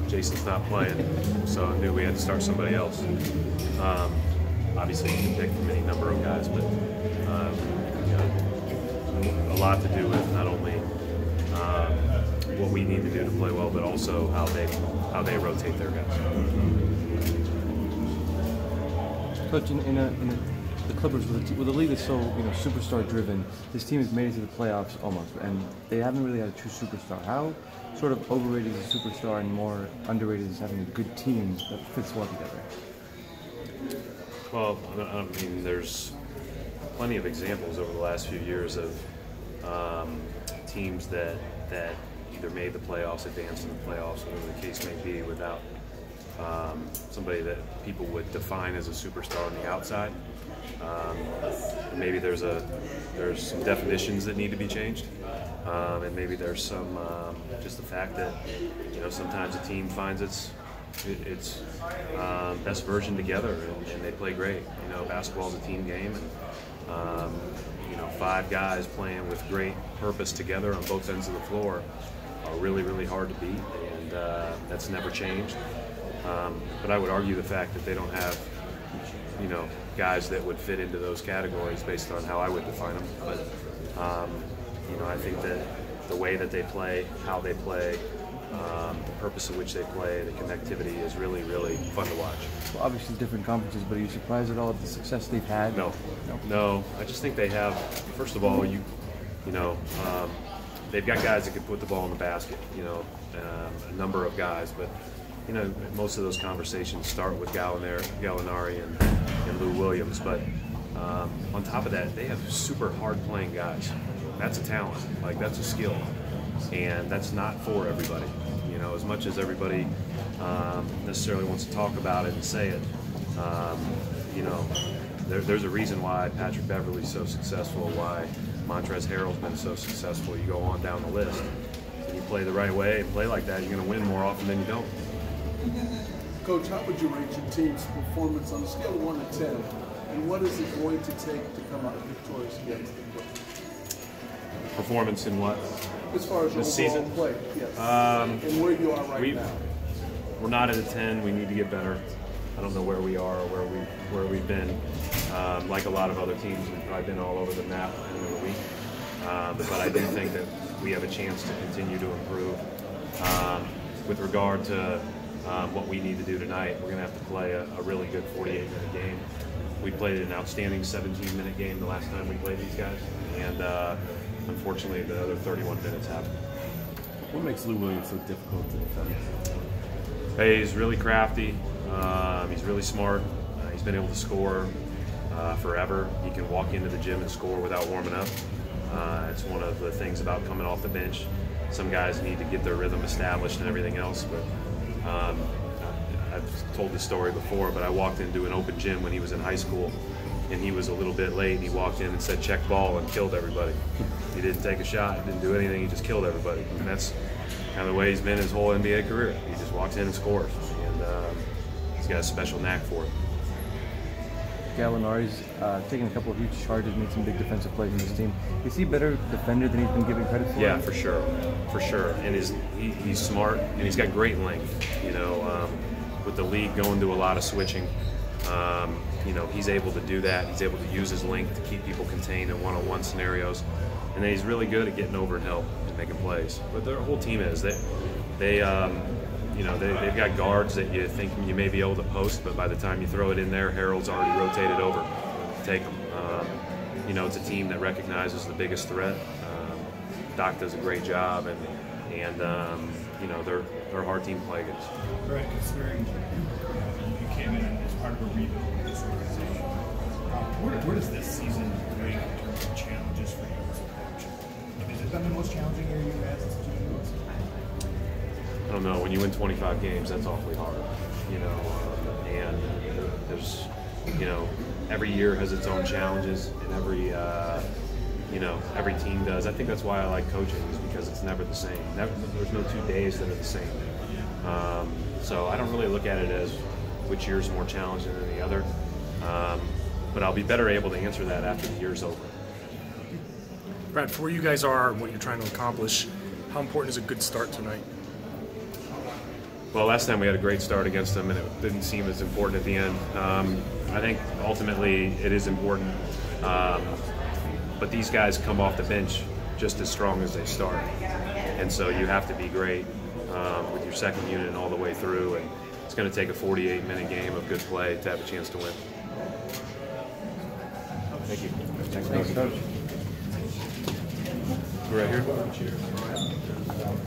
Jason's not playing, so I knew we had to start somebody else. Obviously, you can pick from any number of guys, but you know, a lot to do with not only what we need to do to play well, but also how they rotate their guys. Coach, the Clippers, with the league that's so superstar driven, this team has made it to the playoffs almost, and they haven't really had a true superstar. How sort of overrated is a superstar and more underrated is having a good team that fits well together? Well, I mean, there's plenty of examples over the last few years of teams that either made the playoffs, advanced in the playoffs, whatever the case may be, without somebody that people would define as a superstar on the outside. Maybe there's some definitions that need to be changed, and maybe there's some just the fact that sometimes a team finds its best version together, and they play great. Basketball's a team game, and 5 guys playing with great purpose together on both ends of the floor are really, really hard to beat, and that's never changed. But I would argue the fact that they don't have guys that would fit into those categories based on how I would define them. But I think that the way that they play, how they play, the purpose of which they play, the connectivity is really, really fun to watch. Well, obviously different conferences, but are you surprised at all at the success they've had? No. I just think they have. First of all, they've got guys that can put the ball in the basket. A number of guys, but most of those conversations start with Gallinari and Lou Williams. But on top of that, they have super hard-playing guys. That's a talent. That's a skill. And that's not for everybody. As much as everybody necessarily wants to talk about it and say it, there's a reason why Patrick Beverley's so successful, why Montrezl Harrell's been so successful. You go on down the list. If you play the right way and play like that, you're going to win more often than you don't. Coach, how would you rate your team's performance on a scale of 1 to 10? And what is it going to take to come out victorious against the Clippers? Performance in what? As far as this overall season? play, yes. And where you are right now. We're not at a 10. We need to get better. I don't know where we are or where we've been. Like a lot of other teams, we've probably been all over the map at the end of the week. But I do think that we have a chance to continue to improve. With regard to what we need to do tonight, we're going to have to play a really good 48-minute game. We played an outstanding 17-minute game the last time we played these guys, and unfortunately the other 31 minutes happened. What makes Lou Williams so difficult to defend? Hey, he's really crafty. He's really smart. He's been able to score forever. He can walk into the gym and score without warming up. It's one of the things about coming off the bench. Some guys need to get their rhythm established and everything else, but I've told this story before, but I walked into an open gym when he was in high school, and he was a little bit late, and he walked in and said check ball and killed everybody. He didn't take a shot, didn't do anything, he just killed everybody. And that's kind of the way he's been his whole NBA career. He just walks in and scores, and he's got a special knack for it. Gallinari's taken a couple of huge charges, made some big defensive plays in this team. Is he a better defender than he's been given credit for? Yeah, for sure. And he's smart, and he's got great length. With the league going to a lot of switching, he's able to do that. He's able to use his length to keep people contained in one-on-one scenarios, and then he's really good at getting over and help and making plays. But their whole team is they've got guards that you think you may be able to post, but by the time you throw it in there, Harold's already rotated over to take them. It's a team that recognizes the biggest threat. Doc does a great job, and they're a hard team to play against. Right, considering you came in as part of a rebuild of this organization, where does this season rank in terms of challenges for you as a coach? Has it been the most challenging year you've had since you joined us? I don't know. When you win 25 games, that's awfully hard, and there's, every year has its own challenges, and every team does. I think that's why I like coaching, is because it's never the same. There's no 2 days that are the same. So I don't really look at it as which year's more challenging than the other, but I'll be better able to answer that after the year's over. Brad, for where you guys are and what you're trying to accomplish, how important is a good start tonight? Well, last time we had a great start against them, and it didn't seem as important at the end. I think ultimately it is important, but these guys come off the bench just as strong as they start, and so you have to be great with your second unit all the way through, and it's going to take a 48-minute game of good play to have a chance to win. Thank you. Thanks, Coach. We're right here.